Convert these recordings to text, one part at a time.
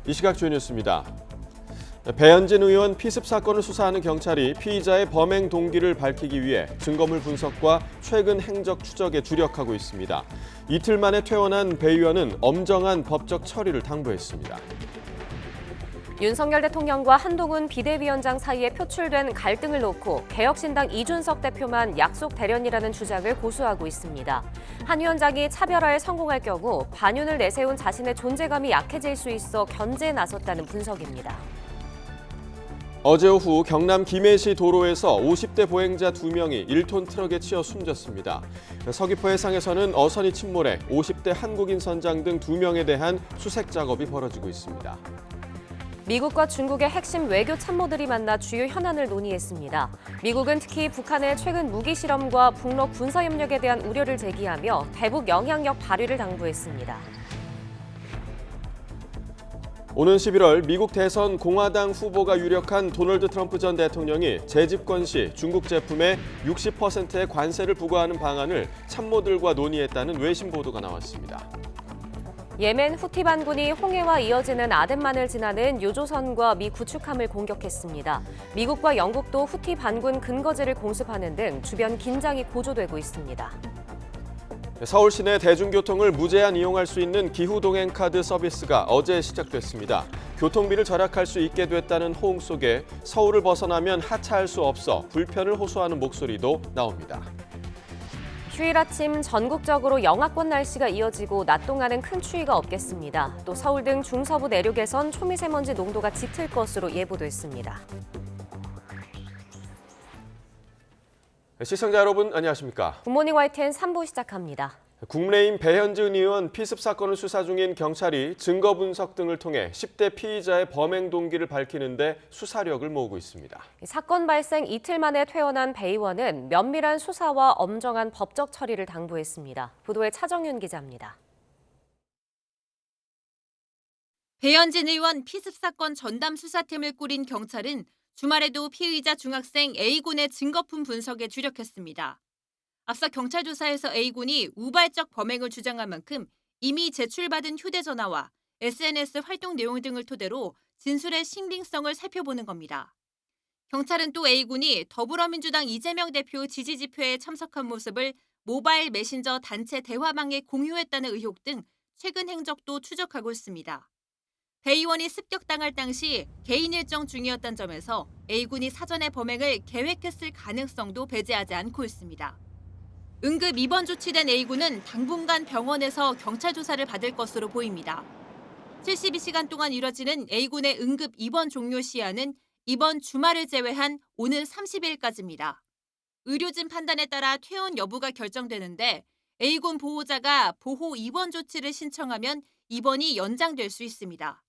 이 시각 주요 뉴스입니다. 배현진 의원 피습 사건을 수사하는 경찰이 피의자의 범행 동기를 밝히기 위해 증거물 분석과 최근 행적 추적에 주력하고 있습니다. 이틀 만에 퇴원한 배 의원은 엄정한 법적 처리를 당부했습니다. 윤석열 대통령과 한동훈 비대위원장 사이에 표출된 갈등을 놓고 개혁신당 이준석 대표만 약속 대련이라는 주장을 고수하고 있습니다. 한 위원장이 차별화에 성공할 경우 반윤을 내세운 자신의 존재감이 약해질 수 있어 견제에 나섰다는 분석입니다. 어제 오후 경남 김해시 도로에서 50대 보행자 2명이 1톤 트럭에 치여 숨졌습니다. 서귀포 해상에서는 어선이 침몰해 50대 한국인 선장 등 2명에 대한 수색 작업이 벌어지고 있습니다. 미국과 중국의 핵심 외교 참모들이 만나 주요 현안을 논의했습니다. 미국은 특히 북한의 최근 무기 실험과 북러 군사 협력에 대한 우려를 제기하며 대북 영향력 발휘를 당부했습니다. 오는 11월 미국 대선 공화당 후보가 유력한 도널드 트럼프 전 대통령이 재집권 시 중국 제품에 60%의 관세를 부과하는 방안을 참모들과 논의했다는 외신 보도가 나왔습니다. 예멘 후티 반군이 홍해와 이어지는 아덴만을 지나는 유조선과 미 구축함을 공격했습니다. 미국과 영국도 후티 반군 근거지를 공습하는 등 주변 긴장이 고조되고 있습니다. 서울 시내 대중교통을 무제한 이용할 수 있는 기후동행카드 서비스가 어제 시작됐습니다. 교통비를 절약할 수 있게 됐다는 호응 속에 서울을 벗어나면 하차할 수 없어 불편을 호소하는 목소리도 나옵니다. 휴일 아침 전국적으로 영하권 날씨가 이어지고 낮 동안은 큰 추위가 없겠습니다. 또 서울 등 중서부 내륙에선 초미세먼지 농도가 짙을 것으로 예보됐습니다. 시청자 여러분 안녕하십니까? 굿모닝 YTN 3부 시작합니다. 국민의힘 배현진 의원 피습 사건을 수사 중인 경찰이 증거 분석 등을 통해 10대 피의자의 범행 동기를 밝히는 데 수사력을 모으고 있습니다. 사건 발생 이틀 만에 퇴원한 배 의원은 면밀한 수사와 엄정한 법적 처리를 당부했습니다. 보도에 차정윤 기자입니다. 배현진 의원 피습 사건 전담 수사팀을 꾸린 경찰은 주말에도 피의자 중학생 A군의 증거품 분석에 주력했습니다. 앞서 경찰 조사에서 A군이 우발적 범행을 주장한 만큼 이미 제출받은 휴대전화와 SNS 활동 내용 등을 토대로 진술의 신빙성을 살펴보는 겁니다. 경찰은 또 A군이 더불어민주당 이재명 대표 지지 집회에 참석한 모습을 모바일 메신저 단체 대화방에 공유했다는 의혹 등 최근 행적도 추적하고 있습니다. 배 의원이 습격당할 당시 개인 일정 중이었던 점에서 A군이 사전에 범행을 계획했을 가능성도 배제하지 않고 있습니다. 응급 입원 조치된 A군은 당분간 병원에서 경찰 조사를 받을 것으로 보입니다. 72시간 동안 이뤄지는 A군의 응급 입원 종료 시한은 이번 주말을 제외한 오는 30일까지입니다. 의료진 판단에 따라 퇴원 여부가 결정되는데 A군 보호자가 보호 입원 조치를 신청하면 입원이 연장될 수 있습니다.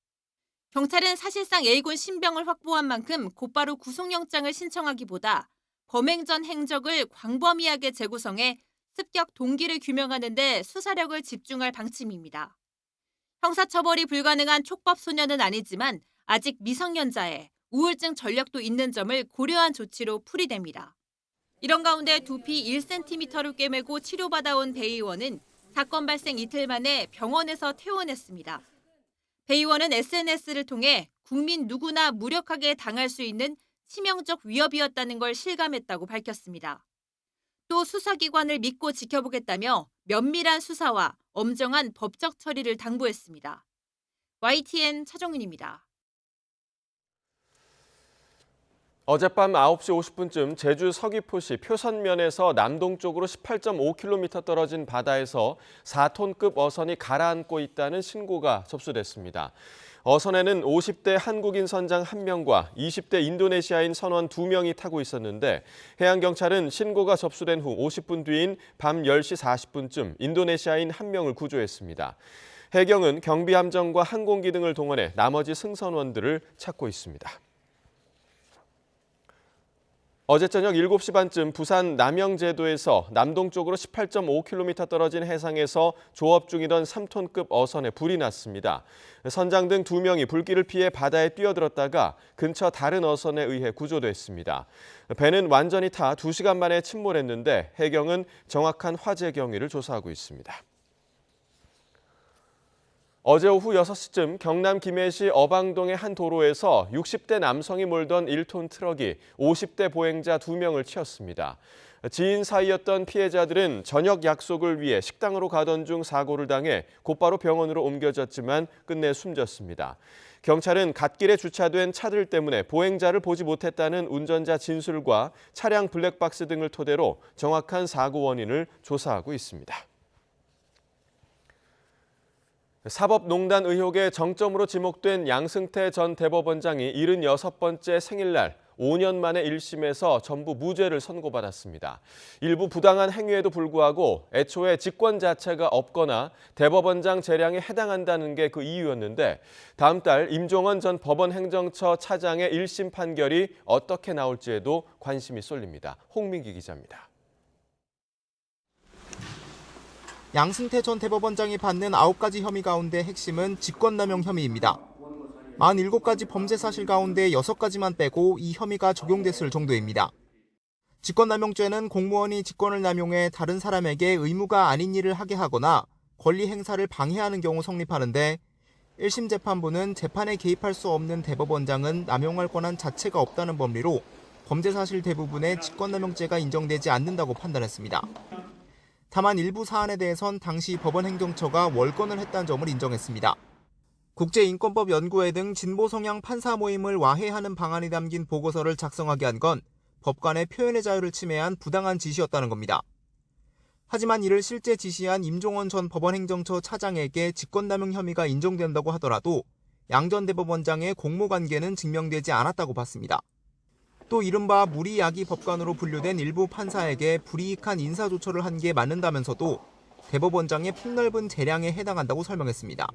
경찰은 사실상 A군 신병을 확보한 만큼 곧바로 구속영장을 신청하기보다 범행 전 행적을 광범위하게 재구성해 습격 동기를 규명하는 데 수사력을 집중할 방침입니다. 형사처벌이 불가능한 촉법 소년은 아니지만 아직 미성년자에 우울증 전력도 있는 점을 고려한 조치로 풀이됩니다. 이런 가운데 두피 1cm를 꿰매고 치료받아온 배 의원은 사건 발생 이틀 만에 병원에서 퇴원했습니다. 배 의원은 SNS를 통해 국민 누구나 무력하게 당할 수 있는 치명적 위협이었다는 걸 실감했다고 밝혔습니다. 또 수사기관을 믿고 지켜보겠다며 면밀한 수사와 엄정한 법적 처리를 당부했습니다. YTN 차정윤입니다. 어젯밤 9시 50분쯤 제주 서귀포시 표선면에서 남동쪽으로 18.5km 떨어진 바다에서 4톤급 어선이 가라앉고 있다는 신고가 접수됐습니다. 어선에는 50대 한국인 선장 1명과 20대 인도네시아인 선원 2명이 타고 있었는데 해양경찰은 신고가 접수된 후 50분 뒤인 밤 10시 40분쯤 인도네시아인 1명을 구조했습니다. 해경은 경비함정과 항공기 등을 동원해 나머지 승선원들을 찾고 있습니다. 어제 저녁 7시 반쯤 부산 남영제도에서 남동쪽으로 18.5km 떨어진 해상에서 조업 중이던 3톤급 어선에 불이 났습니다. 선장 등 2명이 불길을 피해 바다에 뛰어들었다가 근처 다른 어선에 의해 구조됐습니다. 배는 완전히 타 2시간 만에 침몰했는데 해경은 정확한 화재 경위를 조사하고 있습니다. 어제 오후 6시쯤 경남 김해시 어방동의 한 도로에서 60대 남성이 몰던 1톤 트럭이 50대 보행자 2명을 치었습니다. 지인 사이였던 피해자들은 저녁 약속을 위해 식당으로 가던 중 사고를 당해 곧바로 병원으로 옮겨졌지만 끝내 숨졌습니다. 경찰은 갓길에 주차된 차들 때문에 보행자를 보지 못했다는 운전자 진술과 차량 블랙박스 등을 토대로 정확한 사고 원인을 조사하고 있습니다. 사법농단 의혹의 정점으로 지목된 양승태 전 대법원장이 76번째 생일날 5년 만에 1심에서 전부 무죄를 선고받았습니다. 일부 부당한 행위에도 불구하고 애초에 직권 자체가 없거나 대법원장 재량에 해당한다는 게 그 이유였는데 다음 달 임종원 전 법원행정처 차장의 1심 판결이 어떻게 나올지에도 관심이 쏠립니다. 홍민기 기자입니다. 양승태 전 대법원장이 받는 9가지 혐의 가운데 핵심은 직권남용 혐의입니다. 47가지 범죄 사실 가운데 6가지만 빼고 이 혐의가 적용됐을 정도입니다. 직권남용죄는 공무원이 직권을 남용해 다른 사람에게 의무가 아닌 일을 하게 하거나 권리 행사를 방해하는 경우 성립하는데 1심 재판부는 재판에 개입할 수 없는 대법원장은 남용할 권한 자체가 없다는 법리로 범죄 사실 대부분의 직권남용죄가 인정되지 않는다고 판단했습니다. 다만 일부 사안에 대해선 당시 법원행정처가 월권을 했다는 점을 인정했습니다. 국제인권법 연구회 등 진보 성향 판사 모임을 와해하는 방안이 담긴 보고서를 작성하게 한 건 법관의 표현의 자유를 침해한 부당한 지시였다는 겁니다. 하지만 이를 실제 지시한 임종원 전 법원행정처 차장에게 직권남용 혐의가 인정된다고 하더라도 양 전 대법원장의 공모관계는 증명되지 않았다고 봤습니다. 또 이른바 무리야기 법관으로 분류된 일부 판사에게 불이익한 인사조처를 한 게 맞는다면서도 대법원장의 폭넓은 재량에 해당한다고 설명했습니다.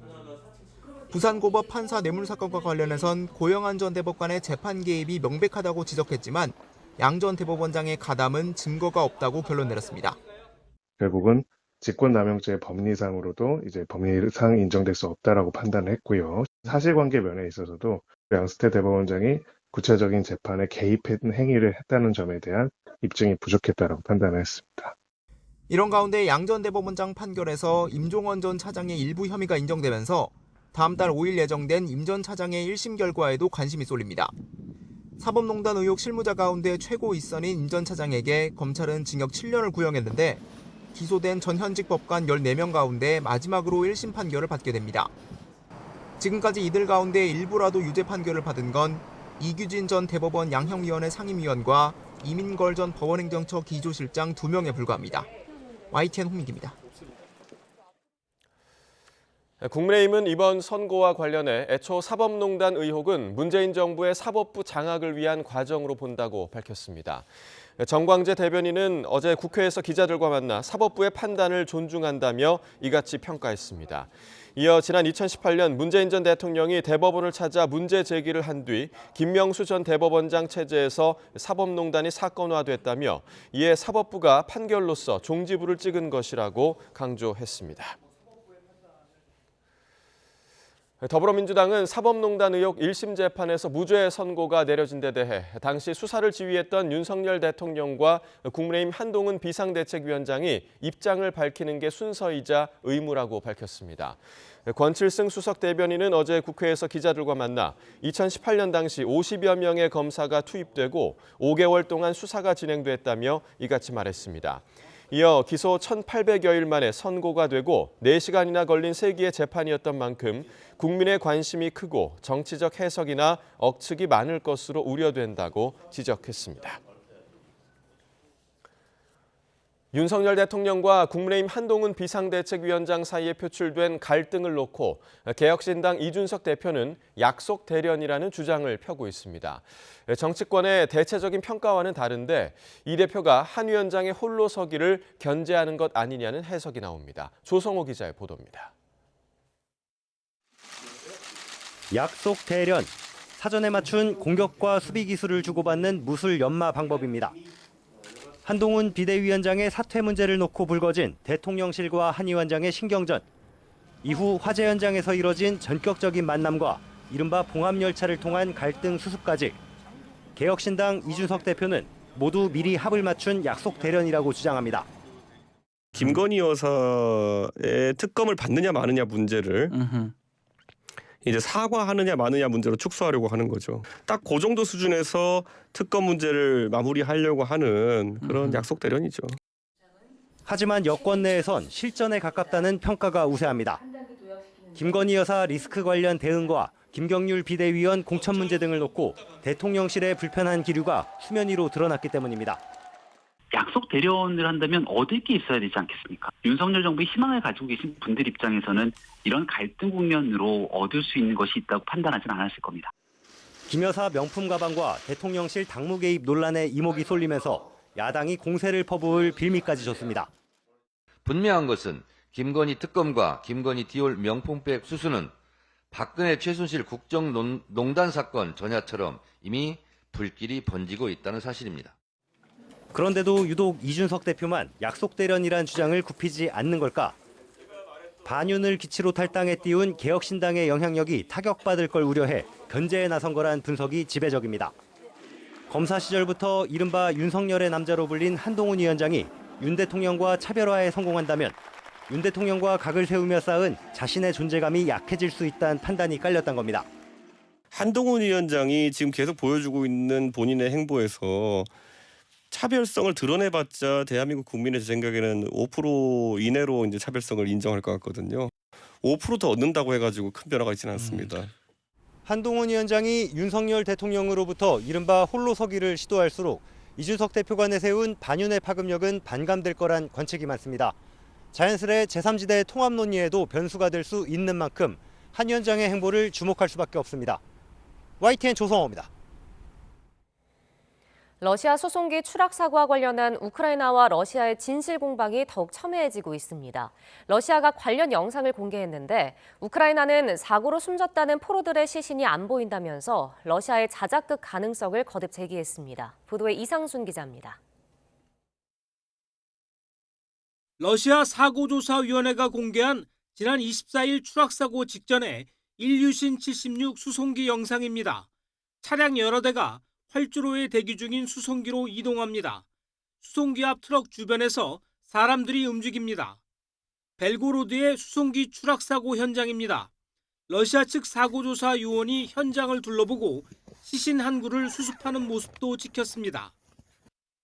부산고법 판사 뇌물 사건과 관련해선 고영한 전 대법관의 재판 개입이 명백하다고 지적했지만 양 전 대법원장의 가담은 증거가 없다고 결론 내렸습니다. 결국은 직권남용죄 법리상으로도 이제 법리상 인정될 수 없다라고 판단을 했고요. 사실관계 면에 있어서도 양승태 대법원장이 구체적인 재판에 개입한 행위를 했다는 점에 대한 입증이 부족했다라고 판단을 했습니다. 이런 가운데 양 전 대법원장 판결에서 임종원 전 차장의 일부 혐의가 인정되면서 다음 달 5일 예정된 임 전 차장의 1심 결과에도 관심이 쏠립니다. 사법농단 의혹 실무자 가운데 최고 윗선인 임 전 차장에게 검찰은 징역 7년을 구형했는데 기소된 전현직 법관 14명 가운데 마지막으로 1심 판결을 받게 됩니다. 지금까지 이들 가운데 일부라도 유죄 판결을 받은 건 이규진 전 대법원 양형위원회 상임위원과 이민걸 전 법원행정처 기조실장 2명에 불과합니다. YTN 홍민기입니다. 국민의힘은 이번 선고와 관련해 애초 사법농단 의혹은 문재인 정부의 사법부 장악을 위한 과정으로 본다고 밝혔습니다. 정광재 대변인은 어제 국회에서 기자들과 만나 사법부의 판단을 존중한다며 이같이 평가했습니다. 이어 지난 2018년 문재인 전 대통령이 대법원을 찾아 문제 제기를 한 뒤 김명수 전 대법원장 체제에서 사법농단이 사건화됐다며 이에 사법부가 판결로서 종지부를 찍은 것이라고 강조했습니다. 더불어민주당은 사법농단 의혹 1심 재판에서 무죄 선고가 내려진 데 대해 당시 수사를 지휘했던 윤석열 대통령과 국민의힘 한동훈 비상대책위원장이 입장을 밝히는 게 순서이자 의무라고 밝혔습니다. 권칠승 수석 대변인은 어제 국회에서 기자들과 만나 2018년 당시 50여 명의 검사가 투입되고 5개월 동안 수사가 진행됐다며 이같이 말했습니다. 이어 기소 1,800여일 만에 선고가 되고 4시간이나 걸린 세기의 재판이었던 만큼 국민의 관심이 크고 정치적 해석이나 억측이 많을 것으로 우려된다고 지적했습니다. 윤석열 대통령과 국민의힘 한동훈 비상대책위원장 사이에 표출된 갈등을 놓고 개혁신당 이준석 대표는 약속 대련이라는 주장을 펴고 있습니다. 정치권의 대체적인 평가와는 다른데 이 대표가 한 위원장의 홀로 서기를 견제하는 것 아니냐는 해석이 나옵니다. 조성호 기자의 보도입니다. 약속 대련, 사전에 맞춘 공격과 수비 기술을 주고받는 무술 연마 방법입니다. 한동훈 비대위원장의 사퇴 문제를 놓고 불거진 대통령실과 한 위원장의 신경전. 이후 화재 현장에서 이뤄진 전격적인 만남과 이른바 봉합열차를 통한 갈등 수습까지. 개혁신당 이준석 대표는 모두 미리 합을 맞춘 약속 대련이라고 주장합니다. 김건희 여사의 특검을 받느냐 마느냐 문제를 이제 사과하느냐 마느냐 문제로 축소하려고 하는 거죠. 딱 그 정도 수준에서 특검 문제를 마무리하려고 하는 그런 약속 대련이죠. 하지만 여권 내에선 실전에 가깝다는 평가가 우세합니다. 김건희 여사 리스크 관련 대응과 김경률 비대위원 공천 문제 등을 놓고 대통령실의 불편한 기류가 수면 위로 드러났기 때문입니다. 약속 대련을 한다면 얻을 게 있어야 되지 않겠습니까? 윤석열 정부의 희망을 가지고 계신 분들 입장에서는 이런 갈등 국면으로 얻을 수 있는 것이 있다고 판단하지는 않았을 겁니다. 김 여사 명품 가방과 대통령실 당무 개입 논란에 이목이 쏠리면서 야당이 공세를 퍼부을 빌미까지 줬습니다. 분명한 것은 김건희 특검과 김건희 디올 명품백 수수는 박근혜 최순실 국정농단 사건 전야처럼 이미 불길이 번지고 있다는 사실입니다. 그런데도 유독 이준석 대표만 약속 대련이란 주장을 굽히지 않는 걸까? 반윤을 기치로 탈당에 띄운 개혁신당의 영향력이 타격받을 걸 우려해 견제에 나선 거란 분석이 지배적입니다. 검사 시절부터 이른바 윤석열의 남자로 불린 한동훈 위원장이 윤 대통령과 차별화에 성공한다면 윤 대통령과 각을 세우며 쌓은 자신의 존재감이 약해질 수 있다는 판단이 깔렸던 겁니다. 한동훈 위원장이 지금 계속 보여주고 있는 본인의 행보에서 차별성을 드러내봤자 대한민국 국민의 생각에는 5% 이내로 이제 차별성을 인정할 것 같거든요. 5% 더 얻는다고 해가지고 큰 변화가 있지는 않습니다. 한동훈 위원장이 윤석열 대통령으로부터 이른바 홀로서기를 시도할수록 이준석 대표가 내세운 반윤의 파급력은 반감될 거란 관측이 많습니다. 자연스레 제3지대 통합 논의에도 변수가 될 수 있는 만큼 한 위원장의 행보를 주목할 수밖에 없습니다. YTN 조성호입니다. 러시아 수송기 추락 사고와 관련한 우크라이나와 러시아의 진실 공방이 더욱 첨예해지고 있습니다. 러시아가 관련 영상을 공개했는데 우크라이나는 사고로 숨졌다는 포로들의 시신이 안 보인다면서 러시아의 자작극 가능성을 거듭 제기했습니다. 보도에 이상순 기자입니다. 러시아 사고조사위원회가 공개한 지난 24일 추락사고 직전에 일유신 76 수송기 영상입니다. 차량 여러 대가 활주로에 대기 중인 수송기로 이동합니다. 수송기 앞 트럭 주변에서 사람들이 움직입니다. 벨고로드의 수송기 추락사고 현장입니다. 러시아 측 사고조사 요원이 현장을 둘러보고 시신 한 구를 수습하는 모습도 찍혔습니다.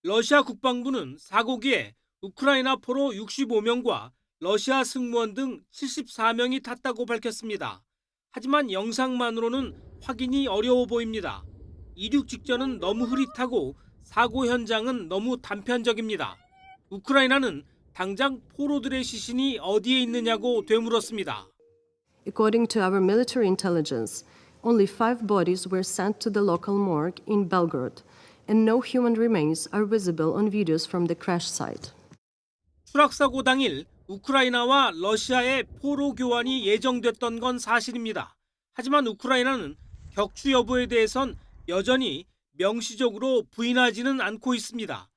러시아 국방부는 사고기에 우크라이나 포로 65명과 러시아 승무원 등 74명이 탔다고 밝혔습니다. 하지만 영상만으로는 확인이 어려워 보입니다. 이륙 직전은 너무 흐릿하고 사고 현장은 너무 단편적입니다. 우크라이나는 당장 포로들의 시신이 어디에 있느냐고 되물었습니다. According to our military intelligence, only 5 bodies were sent to the local morgue in Belgorod, and no human remains are visible on videos from the crash site. 추락사고 당일 우크라이나와 러시아의 포로 교환이 예정됐던 건 사실입니다. 하지만 우크라이나는 격추 여부에 대해선 여전히 명시적으로 부인하지는 않고 있습니다.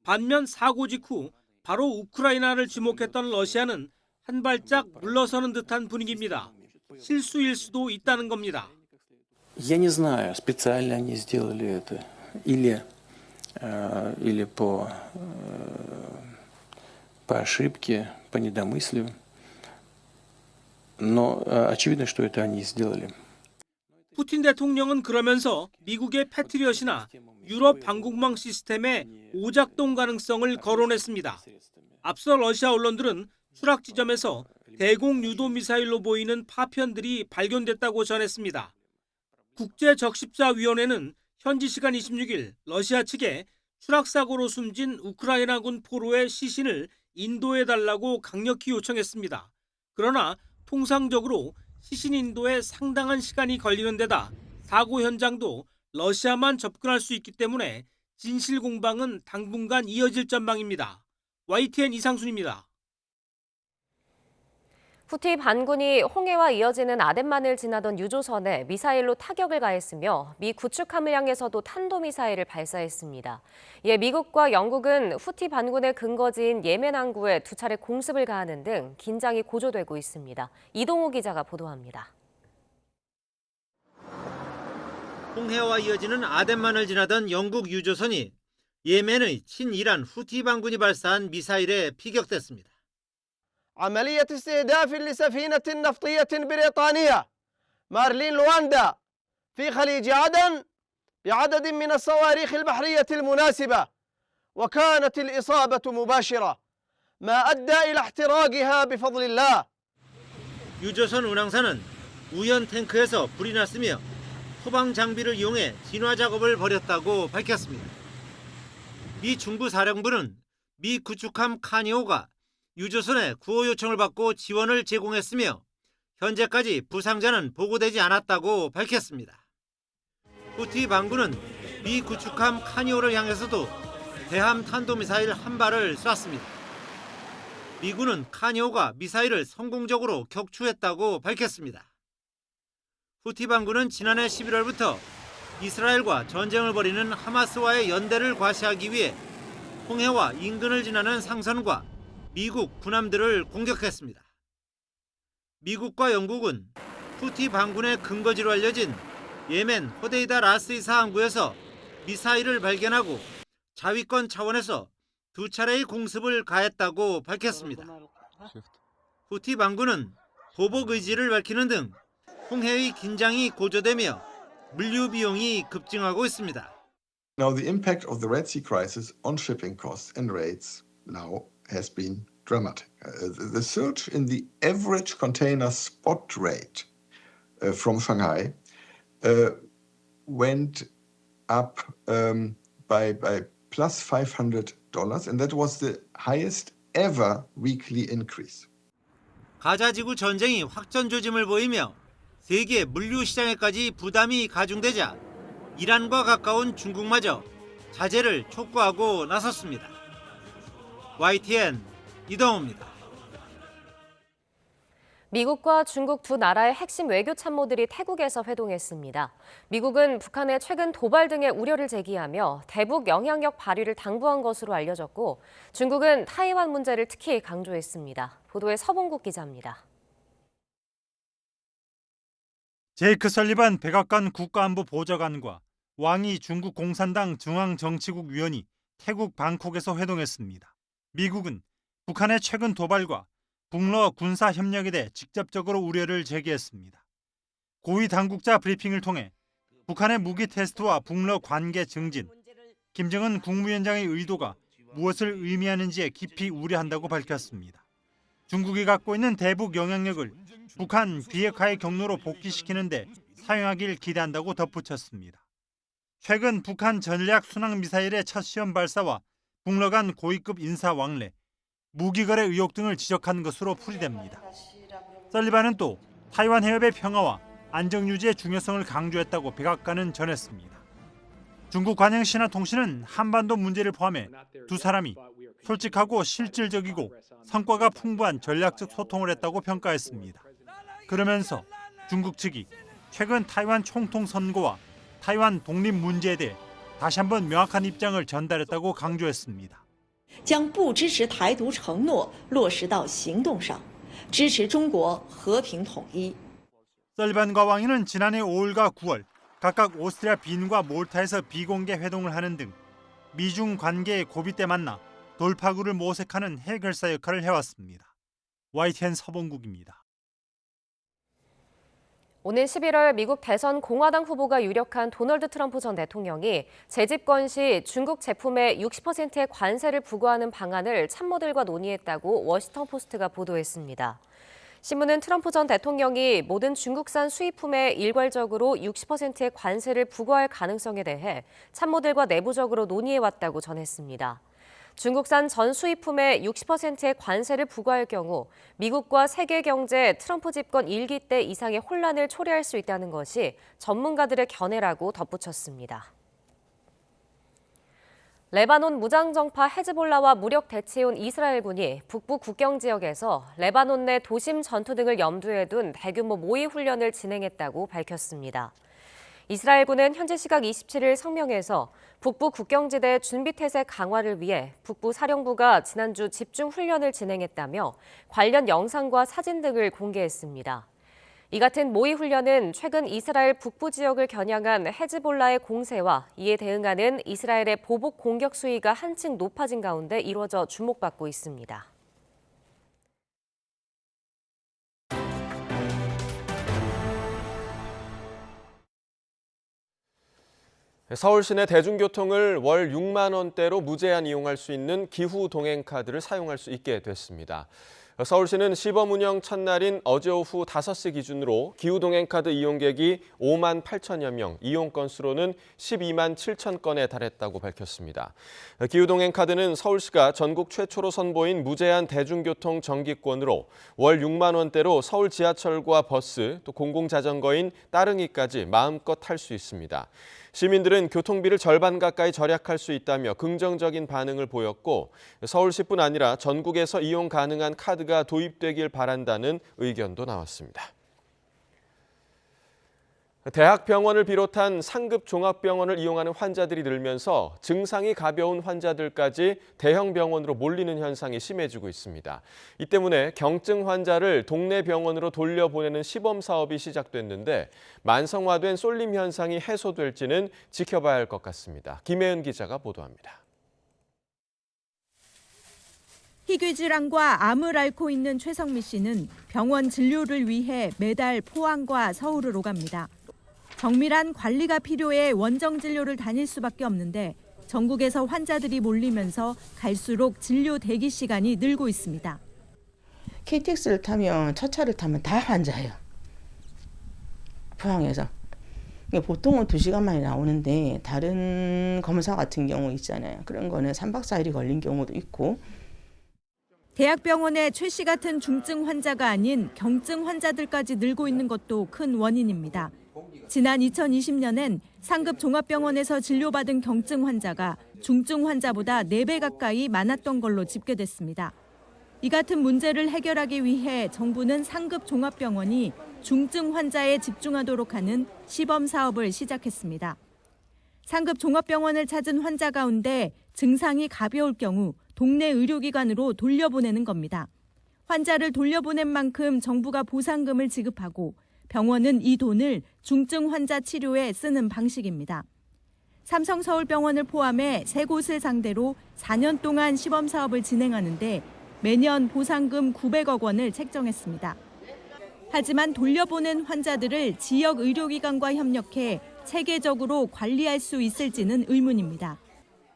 반면 사고 직후 바로 우크라이나를 지목했던 러시아는 한 발짝 물러서는 듯한 분위기입니다. 실수일 수도 있다는 겁니다. Я не знаю, специально они сделали это или по ошибке, по недомыслию. Но очевидно, что это они сделали. 푸틴 대통령은 그러면서 미국의 패트리엇이나 유럽 방공망 시스템의 오작동 가능성을 거론했습니다. 앞서 러시아 언론들은 추락 지점에서 대공 유도 미사일로 보이는 파편들이 발견됐다고 전했습니다. 국제적십자위원회는 현지 시간 26일 러시아 측에 추락 사고로 숨진 우크라이나군 포로의 시신을 인도해달라고 강력히 요청했습니다. 그러나 통상적으로 시신 인도에 상당한 시간이 걸리는 데다 사고 현장도 러시아만 접근할 수 있기 때문에 진실 공방은 당분간 이어질 전망입니다. YTN 이상순입니다. 후티 반군이 홍해와 이어지는 아덴만을 지나던 유조선에 미사일로 타격을 가했으며 미 구축함을 향해서도 탄도미사일을 발사했습니다. 이에 미국과 영국은 후티 반군의 근거지인 예멘 항구에 2차례 공습을 가하는 등 긴장이 고조되고 있습니다. 이동호 기자가 보도합니다. 홍해와 이어지는 아덴만을 지나던 영국 유조선이 예멘의 친이란 후티 반군이 발사한 미사일에 피격됐습니다. عملية استهداف لسفينة نفطية بريطانية مارلين لواندا في خليج عدن بعدد من الصواريخ البحرية المناسبة وكانت الإصابة مباشرة ما أدى إلى احتراقها بفضل الله. 유조선 운항사는 우연 탱크에서 불이 났으며 소방 장비를 이용해 진화 작업을 벌였다고 밝혔습니다. 미 중부 사령부는 미 구축함 카니오가 유조선의 구호 요청을 받고 지원을 제공했으며 현재까지 부상자는 보고되지 않았다고 밝혔습니다. 후티 반군은 미 구축함 카니오를 향해서도 대함 탄도미사일 한 발을 쐈습니다. 미군은 카니오가 미사일을 성공적으로 격추했다고 밝혔습니다. 후티 반군은 지난해 11월부터 이스라엘과 전쟁을 벌이는 하마스와의 연대를 과시하기 위해 홍해와 인근을 지나는 상선과 미국 군함들을 공격했습니다. 미국과 영국은 후티 반군의 근거지로 알려진 예멘 호데이다 라스이사 항구에서 미사일을 발견하고 자위권 차원에서 두 차례의 공습을 가했다고 밝혔습니다. 후티 반군은 보복 의지를 밝히는 등 홍해의 긴장이 고조되며 물류 비용이 급증하고 있습니다. Now the impact of the Red Sea crisis on shipping costs and rates now has been dramatic. The surge in the average container spot rate from Shanghai went up by plus $500, and that was the highest ever weekly increase. 가자 지구 전쟁이 확전 조짐을 보이며 세계 물류 시장에까지 부담이 가중되자 이란과 가까운 중국마저 자제를 촉구하고 나섰습니다. YTN 이동호입니다. 미국과 중국 두 나라의 핵심 외교 참모들이 태국에서 회동했습니다. 미국은 북한의 최근 도발 등의 우려를 제기하며 대북 영향력 발휘를 당부한 것으로 알려졌고, 중국은 타이완 문제를 특히 강조했습니다. 보도에 서봉국 기자입니다. 제이크 설리반 백악관 국가안보 보좌관과 왕이 중국 공산당 중앙정치국 위원이 태국 방콕에서 회동했습니다. 미국은 북한의 최근 도발과 북러 군사 협력에 대해 직접적으로 우려를 제기했습니다. 고위 당국자 브리핑을 통해 북한의 무기 테스트와 북러 관계 증진, 김정은 국무위원장의 의도가 무엇을 의미하는지에 깊이 우려한다고 밝혔습니다. 중국이 갖고 있는 대북 영향력을 북한 비핵화의 경로로 복귀시키는 데 사용하길 기대한다고 덧붙였습니다. 최근 북한 전략 순항 미사일의 첫 시험 발사와 북러 간 고위급 인사 왕래, 무기 거래 의혹 등을 지적한 것으로 풀이됩니다. 설리반은 또 타이완 해협의 평화와 안정 유지의 중요성을 강조했다고 백악관은 전했습니다. 중국 관영 신화통신은 한반도 문제를 포함해 두 사람이 솔직하고 실질적이고 성과가 풍부한 전략적 소통을 했다고 평가했습니다. 그러면서 중국 측이 최근 타이완 총통 선고와 타이완 독립 문제에 대해 다시 한번 명확한 입장을 전달했다고 강조했습니다. 将不支持台独承诺落实到行动上，支持中国和平统一。 설리반과 왕이는 지난해 5월과 9월 각각 오스트리아 빈과 몰타에서 비공개 회동을 하는 등 미중 관계의 고비 때 만나 돌파구를 모색하는 해결사 역할을 해왔습니다. YTN 서봉국입니다. 오는 11월 미국 대선 공화당 후보가 유력한 도널드 트럼프 전 대통령이 재집권 시 중국 제품에 60%의 관세를 부과하는 방안을 참모들과 논의했다고 워싱턴 포스트가 보도했습니다. 신문은 트럼프 전 대통령이 모든 중국산 수입품에 일괄적으로 60%의 관세를 부과할 가능성에 대해 참모들과 내부적으로 논의해왔다고 전했습니다. 중국산 전 수입품에 60%의 관세를 부과할 경우 미국과 세계 경제 트럼프 집권 1기 때 이상의 혼란을 초래할 수 있다는 것이 전문가들의 견해라고 덧붙였습니다. 레바논 무장정파 헤즈볼라와 무력 대치해온 이스라엘군이 북부 국경 지역에서 레바논 내 도심 전투 등을 염두에 둔 대규모 모의 훈련을 진행했다고 밝혔습니다. 이스라엘군은 현지 시각 27일 성명에서 북부 국경지대 준비태세 강화를 위해 북부 사령부가 지난주 집중 훈련을 진행했다며 관련 영상과 사진 등을 공개했습니다. 이 같은 모의 훈련은 최근 이스라엘 북부 지역을 겨냥한 헤즈볼라의 공세와 이에 대응하는 이스라엘의 보복 공격 수위가 한층 높아진 가운데 이루어져 주목받고 있습니다. 서울 시내 대중교통을 월 6만 원대로 무제한 이용할 수 있는 기후 동행카드를 사용할 수 있게 됐습니다. 서울시는 시범 운영 첫날인 어제 오후 5시 기준으로 기후 동행카드 이용객이 5만 8천여 명, 이용 건수로는 12만 7천 건에 달했다고 밝혔습니다. 기후 동행카드는 서울시가 전국 최초로 선보인 무제한 대중교통 정기권으로 월 6만 원대로 서울 지하철과 버스, 또 공공자전거인 따릉이까지 마음껏 탈 수 있습니다. 시민들은 교통비를 절반 가까이 절약할 수 있다며 긍정적인 반응을 보였고 서울시뿐 아니라 전국에서 이용 가능한 카드가 도입되길 바란다는 의견도 나왔습니다. 대학병원을 비롯한 상급 종합병원을 이용하는 환자들이 늘면서 증상이 가벼운 환자들까지 대형 병원으로 몰리는 현상이 심해지고 있습니다. 이 때문에 경증 환자를 동네 병원으로 돌려보내는 시범 사업이 시작됐는데 만성화된 쏠림 현상이 해소될지는 지켜봐야 할 것 같습니다. 김혜은 기자가 보도합니다. 희귀질환과 암을 앓고 있는 최성미 씨는 병원 진료를 위해 매달 포항과 서울을 오갑니다. 정밀한 관리가 필요해 원정 진료를 다닐 수밖에 없는데 전국에서 환자들이 몰리면서 갈수록 진료 대기 시간이 늘고 있습니다. KTX를 타면 첫 차를 타면 다 환자예요. 포항에서. 보통은 2시간 만에 나오는데 다른 검사 같은 경우 있잖아요. 그런 거는 3박 4일이 걸린 경우도 있고. 대학병원에 최 씨 같은 중증 환자가 아닌 경증 환자들까지 늘고 있는 것도 큰 원인입니다. 지난 2020년엔 상급 종합병원에서 진료받은 경증 환자가 중증 환자보다 4배 가까이 많았던 걸로 집계됐습니다. 이 같은 문제를 해결하기 위해 정부는 상급 종합병원이 중증 환자에 집중하도록 하는 시범 사업을 시작했습니다. 상급 종합병원을 찾은 환자 가운데 증상이 가벼울 경우 동네 의료기관으로 돌려보내는 겁니다. 환자를 돌려보낸 만큼 정부가 보상금을 지급하고 병원은 이 돈을 중증 환자 치료에 쓰는 방식입니다. 삼성서울병원을 포함해 3곳을 상대로 4년 동안 시범 사업을 진행하는데 매년 보상금 900억 원을 책정했습니다. 하지만 돌려보낸 환자들을 지역 의료기관과 협력해 체계적으로 관리할 수 있을지는 의문입니다.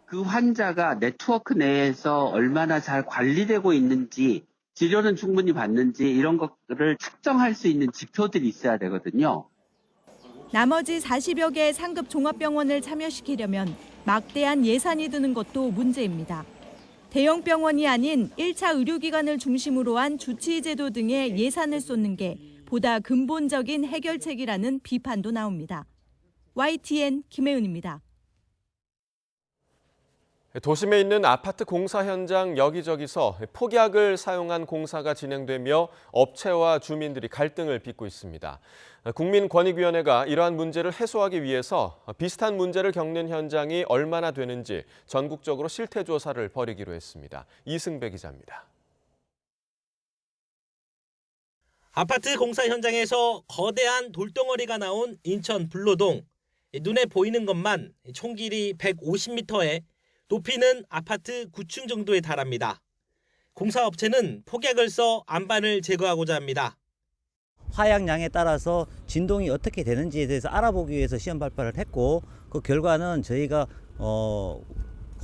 그 환자가 네트워크 내에서 얼마나 잘 관리되고 있는지, 치료는 충분히 받는지 이런 것들을 측정할 수 있는 지표들이 있어야 되거든요. 나머지 40여 개의 상급 종합병원을 참여시키려면 막대한 예산이 드는 것도 문제입니다. 대형 병원이 아닌 1차 의료기관을 중심으로 한 주치의제도 등에 예산을 쏟는 게 보다 근본적인 해결책이라는 비판도 나옵니다. YTN 김혜은입니다. 도심에 있는 아파트 공사 현장 여기저기서 폭약을 사용한 공사가 진행되며 업체와 주민들이 갈등을 빚고 있습니다. 국민권익위원회가 이러한 문제를 해소하기 위해서 비슷한 문제를 겪는 현장이 얼마나 되는지 전국적으로 실태조사를 벌이기로 했습니다. 이승배 기자입니다. 아파트 공사 현장에서 거대한 돌덩어리가 나온 인천 불로동. 눈에 보이는 것만 총 길이 150m에 높이는 아파트 9층 정도에 달합니다. 공사업체는 폭약을 써 안반을 제거하고자 합니다. 화약량에 따라서 진동이 어떻게 되는지에 대해서 알아보기 위해서 시험 발표를 했고 그 결과는 저희가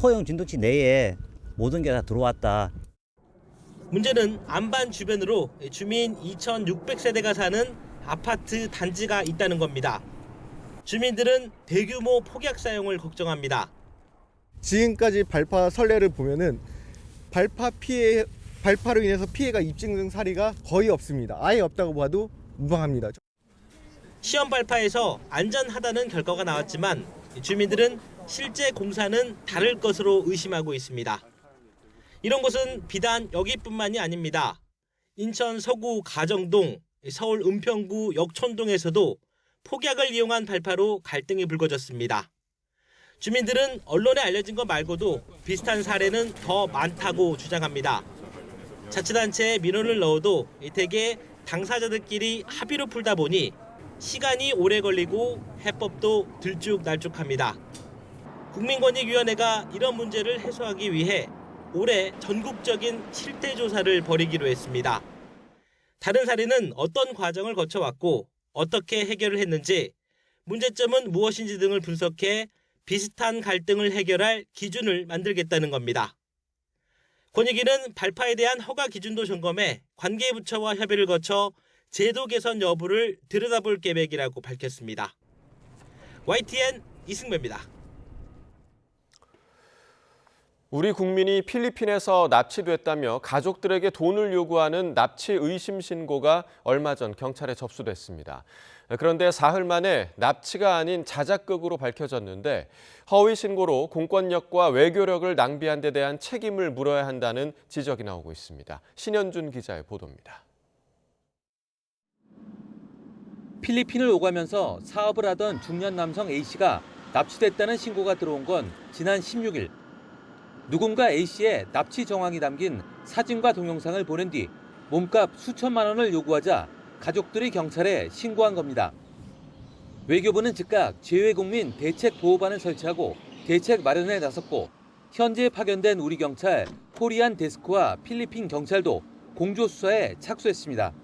허용 진동치 내에 모든 게 다 들어왔다. 문제는 안반 주변으로 주민 2,600세대가 사는 아파트 단지가 있다는 겁니다. 주민들은 대규모 폭약 사용을 걱정합니다. 지금까지 발파 선례를 보면은 발파로 인해서 피해가 입증된 사례가 거의 없습니다. 아예 없다고 봐도 무방합니다. 시험 발파에서 안전하다는 결과가 나왔지만 주민들은 실제 공사는 다를 것으로 의심하고 있습니다. 이런 곳은 비단 여기뿐만이 아닙니다. 인천 서구 가정동, 서울 은평구 역촌동에서도 폭약을 이용한 발파로 갈등이 불거졌습니다. 주민들은 언론에 알려진 것 말고도 비슷한 사례는 더 많다고 주장합니다. 자치단체에 민원을 넣어도 대개 당사자들끼리 합의로 풀다 보니 시간이 오래 걸리고 해법도 들쭉날쭉합니다. 국민권익위원회가 이런 문제를 해소하기 위해 올해 전국적인 실태조사를 벌이기로 했습니다. 다른 사례는 어떤 과정을 거쳐왔고 어떻게 해결을 했는지, 문제점은 무엇인지 등을 분석해 비슷한 갈등을 해결할 기준을 만들겠다는 겁니다. 권익위는 발파에 대한 허가 기준도 점검해 관계부처와 협의를 거쳐 제도 개선 여부를 들여다볼 계획이라고 밝혔습니다. YTN 이승배입니다. 우리 국민이 필리핀에서 납치됐다며 가족들에게 돈을 요구하는 납치 의심 신고가 얼마 전 경찰에 접수됐습니다. 그런데 사흘 만에 납치가 아닌 자작극으로 밝혀졌는데 허위 신고로 공권력과 외교력을 낭비한 데 대한 책임을 물어야 한다는 지적이 나오고 있습니다. 신현준 기자의 보도입니다. 필리핀을 오가면서 사업을 하던 중년 남성 A씨가 납치됐다는 신고가 들어온 건 지난 16일. 누군가 A씨의 납치 정황이 담긴 사진과 동영상을 보낸 뒤 몸값 수천만 원을 요구하자 가족들이 경찰에 신고한 겁니다. 외교부는 즉각 재외국민 대책보호반을 설치하고 대책 마련에 나섰고 현지에 파견된 우리 경찰 코리안 데스크와 필리핀 경찰도 공조수사에 착수했습니다.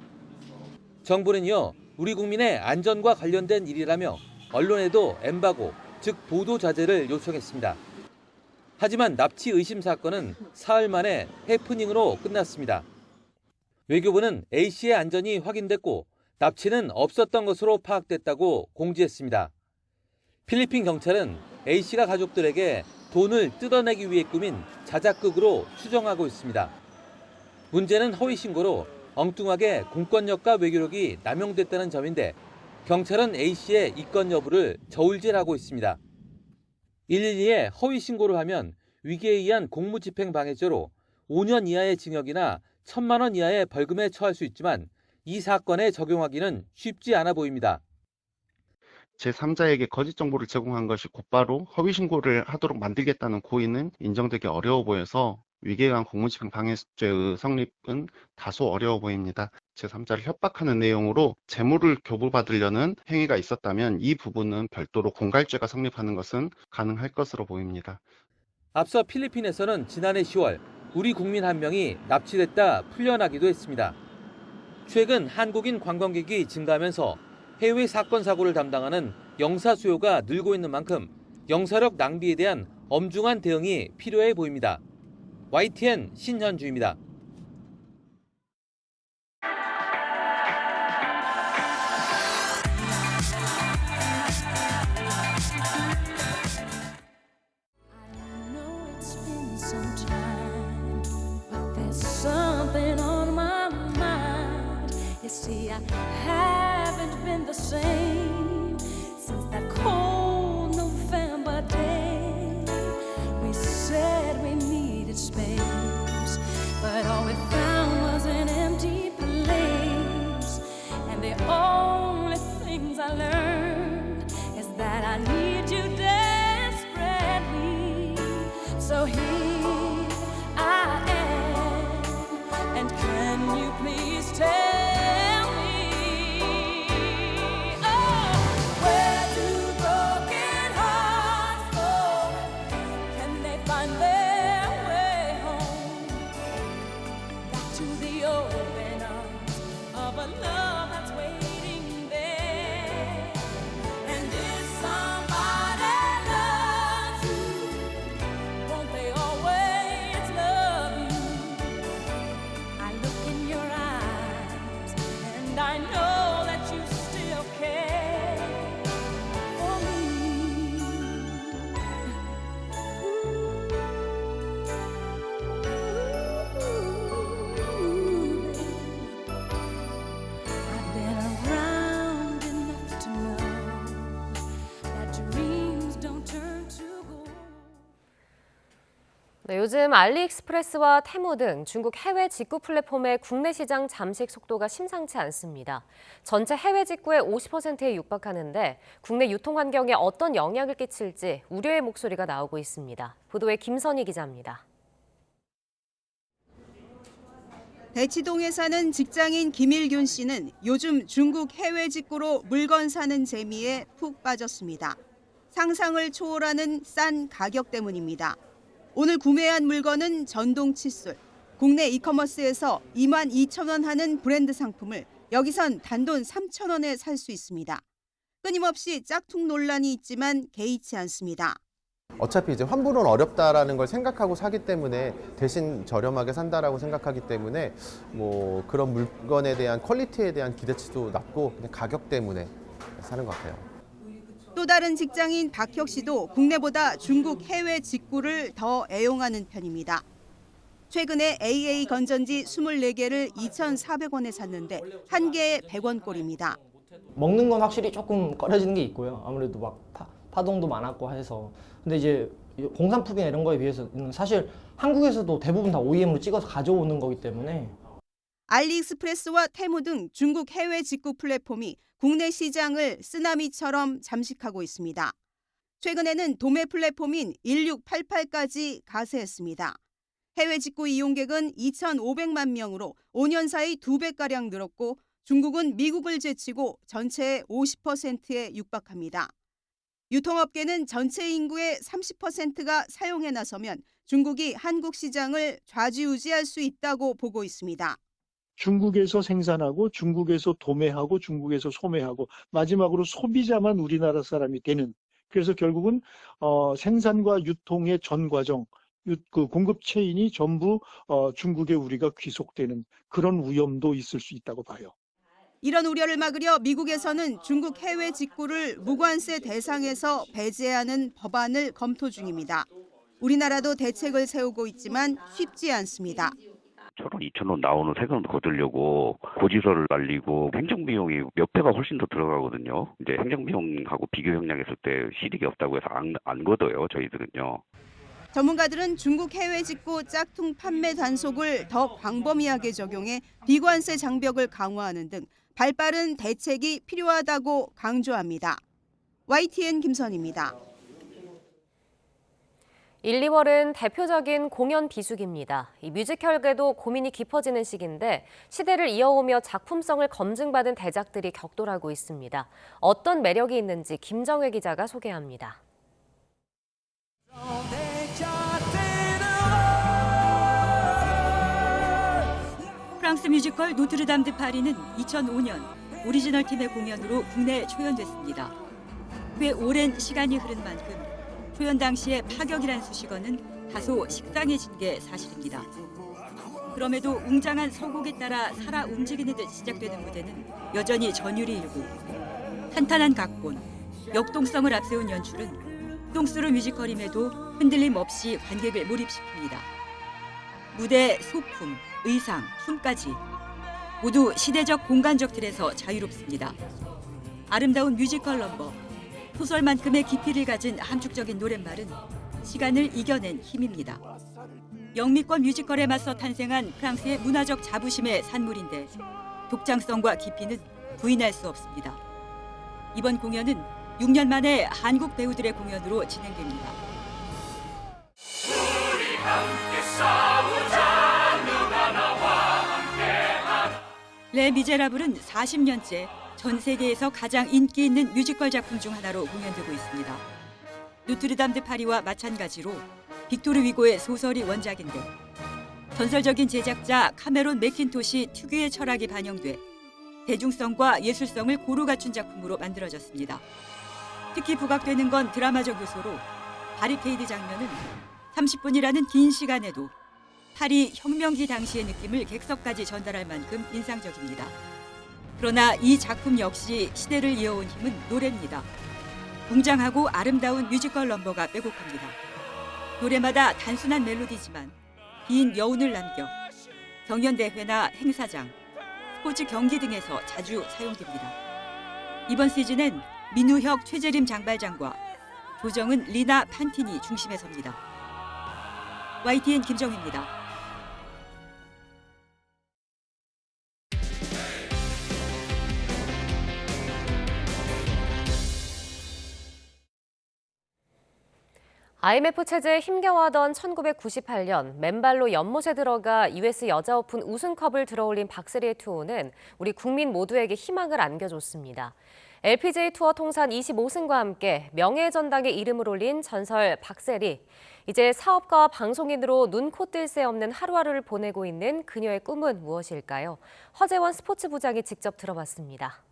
정부는 이어 우리 국민의 안전과 관련된 일이라며 언론에도 엠바고, 즉 보도 자제를 요청했습니다. 하지만 납치 의심 사건은 사흘 만에 해프닝으로 끝났습니다. 외교부는 A씨의 안전이 확인됐고 납치는 없었던 것으로 파악됐다고 공지했습니다. 필리핀 경찰은 A씨가 가족들에게 돈을 뜯어내기 위해 꾸민 자작극으로 추정하고 있습니다. 문제는 허위 신고로 엉뚱하게 공권력과 외교력이 남용됐다는 점인데 경찰은 A씨의 입건 여부를 저울질하고 있습니다. 112에 허위 신고를 하면 위계에 의한 공무집행 방해죄로 5년 이하의 징역이나 1,000만 원 이하의 벌금에 처할 수 있지만 이 사건에 적용하기는 쉽지 않아 보입니다. 제3자에게 거짓 정보를 제공한 것이 곧바로 허위 신고를 하도록 만들겠다는 고의는 인정되기 어려워 보여서 위계에 의한 공무집행 방해죄의 성립은 다소 어려워 보입니다. 제3자를 협박하는 내용으로 재물을 교부받으려는 행위가 있었다면 이 부분은 별도로 공갈죄가 성립하는 것은 가능할 것으로 보입니다. 앞서 필리핀에서는 지난해 10월 우리 국민 한 명이 납치됐다 풀려나기도 했습니다. 최근 한국인 관광객이 증가하면서 해외 사건 사고를 담당하는 영사 수요가 늘고 있는 만큼 영사력 낭비에 대한 엄중한 대응이 필요해 보입니다. YTN 신현주입니다. But all we found was an empty place. And the only things I learned is that I need you desperately. So here I am. And can you please tell me, oh, where do broken hearts go? Can they find their way home? To the open arms of a love that's waiting there. And if somebody loves you, won't they always love you? I look in your eyes and I know that you still care for me. 네, 요즘 알리익스프레스와 테무 등 중국 해외 직구 플랫폼의 국내 시장 잠식 속도가 심상치 않습니다. 전체 해외 직구의 50%에 육박하는데 국내 유통 환경에 어떤 영향을 끼칠지 우려의 목소리가 나오고 있습니다. 보도에 김선희 기자입니다. 대치동에 사는 직장인 김일균 씨는 요즘 중국 해외 직구로 물건 사는 재미에 푹 빠졌습니다. 상상을 초월하는 싼 가격 때문입니다. 오늘 구매한 물건은 전동 칫솔. 국내 이커머스에서 22,000원 하는 브랜드 상품을 여기선 단돈 3,000원에 살 수 있습니다. 끊임없이 짝퉁 논란이 있지만 개의치 않습니다. 어차피 이제 환불은 어렵다라는 걸 생각하고 사기 때문에 대신 저렴하게 산다라고 생각하기 때문에 뭐 그런 물건에 대한 퀄리티에 대한 기대치도 낮고 그냥 가격 때문에 사는 것 같아요. 또 다른 직장인 박혁 씨도 국내보다 중국 해외 직구를 더 애용하는 편입니다. 최근에 AA 건전지 24개를 2,400원에 샀는데 한 개에 100원꼴입니다. 먹는 건 확실히 조금 꺼려지는 게 있고요. 아무래도 막 파동도 많았고 해서. 근데 이제 공산품이나 이런 거에 비해서는 사실 한국에서도 대부분 다 OEM으로 찍어서 가져오는 거기 때문에. 알리익스프레스와 테무 등 중국 해외 직구 플랫폼이 국내 시장을 쓰나미처럼 잠식하고 있습니다. 최근에는 도매 플랫폼인 1688까지 가세했습니다. 해외 직구 이용객은 2,500만 명으로 5년 사이 2배가량 늘었고 중국은 미국을 제치고 전체의 50%에 육박합니다. 유통업계는 전체 인구의 30%가 사용에 나서면 중국이 한국 시장을 좌지우지할 수 있다고 보고 있습니다. 중국에서 생산하고 중국에서 도매하고 중국에서 소매하고 마지막으로 소비자만 우리나라 사람이 되는, 그래서 결국은 생산과 유통의 전 과정, 그 공급 체인이 전부 중국에 우리가 귀속되는 그런 위험도 있을 수 있다고 봐요. 이런 우려를 막으려 미국에서는 중국 해외 직구를 무관세 대상에서 배제하는 법안을 검토 중입니다. 우리나라도 대책을 세우고 있지만 쉽지 않습니다. 1,000원, 2,000원 나오는 세금을 거두려고 고지서를 날리고 행정비용이 몇 배가 훨씬 더 들어가거든요. 이제 행정비용하고 비교 형량했을 때 실익이 없다고 해서 안 걷어요, 저희들은요. 전문가들은 중국 해외 직구 짝퉁 판매 단속을 더 광범위하게 적용해 비관세 장벽을 강화하는 등 발빠른 대책이 필요하다고 강조합니다. YTN 김선입니다. 1, 2월은 대표적인 공연 비수기입니다. 이 뮤지컬계도 고민이 깊어지는 시기인데 시대를 이어오며 작품성을 검증받은 대작들이 격돌하고 있습니다. 어떤 매력이 있는지 김정혜 기자가 소개합니다. 프랑스 뮤지컬 노트르담 드 파리는 2005년 오리지널 팀의 공연으로 국내에 초연됐습니다. 꽤 오랜 시간이 흐른 만큼 초연 당시의 파격이란 수식어는 다소 식상해진 게 사실입니다. 그럼에도 웅장한 서곡에 따라 살아 움직이는 듯 시작되는 무대는 여전히 전율이 일고 탄탄한 각본, 역동성을 앞세운 연출은 똥스루 뮤지컬임에도 흔들림 없이 관객을 몰입시킵니다. 무대, 소품, 의상, 춤까지 모두 시대적 공간적 틀에서 자유롭습니다. 아름다운 뮤지컬 넘버, 소설만큼의 깊이를 가진 함축적인 노랫말은 시간을 이겨낸 힘입니다. 영미권 뮤지컬에 맞서 탄생한 프랑스의 문화적 자부심의 산물인데 독창성과 깊이는 부인할 수 없습니다. 이번 공연은 6년 만에 한국 배우들의 공연으로 진행됩니다. 우리 함께 싸우자, 누가 나와 함께하나. 레 미제라블은 40년째 전 세계에서 가장 인기 있는 뮤지컬 작품 중 하나로 공연되고 있습니다. 노트르담 드 파리와 마찬가지로 빅토르 위고의 소설이 원작인데 전설적인 제작자 카메론 맥킨토시 특유의 철학이 반영돼 대중성과 예술성을 고루 갖춘 작품으로 만들어졌습니다. 특히 부각되는 건 드라마적 요소로 바리케이드 장면은 30분이라는 긴 시간에도 파리 혁명기 당시의 느낌을 객석까지 전달할 만큼 인상적입니다. 그러나 이 작품 역시 시대를 이어온 힘은 노래입니다. 웅장하고 아름다운 뮤지컬 넘버가 빼곡합니다. 노래마다 단순한 멜로디지만 긴 여운을 남겨 경연대회나 행사장, 스포츠 경기 등에서 자주 사용됩니다. 이번 시즌엔 민우혁 최재림 장발장과 조정은 리나 판틴이 중심에 섭니다. YTN 김정희입니다. IMF 체제에 힘겨워하던 1998년 맨발로 연못에 들어가 US 여자 오픈 우승컵을 들어올린 박세리의 투혼은 우리 국민 모두에게 희망을 안겨줬습니다. LPGA 투어 통산 25승과 함께 명예의 전당에 이름을 올린 전설 박세리. 이제 사업가와 방송인으로 눈코 뜰 새 없는 하루하루를 보내고 있는 그녀의 꿈은 무엇일까요? 허재원 스포츠부장이 직접 들어봤습니다.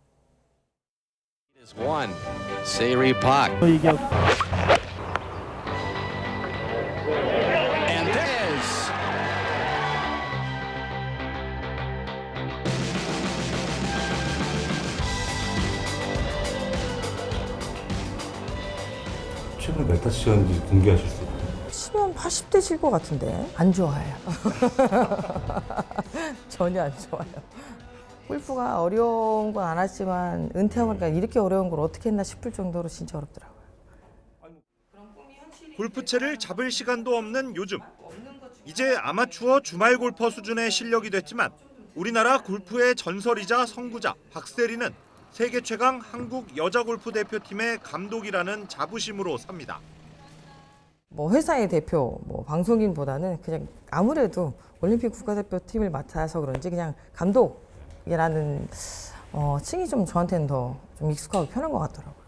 최근에 몇 타 치셨는지 공개하실 수 있나요? 치면 80대 칠 것 같은데 안 좋아요. 전혀 안 좋아요. 골프가 어려운 건 안 하지만 은퇴하고 나니까 이렇게 어려운 걸 어떻게 했나 싶을 정도로 진짜 어렵더라고요. 골프채를 잡을 시간도 없는 요즘. 이제 아마추어 주말 골퍼 수준의 실력이 됐지만 우리나라 골프의 전설이자 선구자 박세리는 세계 최강 한국 여자 골프 대표팀의 감독이라는 자부심으로 삽니다. 뭐 회사의 대표, 뭐 방송인보다는 그냥 아무래도 올림픽 국가대표팀을 맡아서 그런지 그냥 감독이라는 칭이 좀 저한테는 더 좀 익숙하고 편한 것 같더라고요.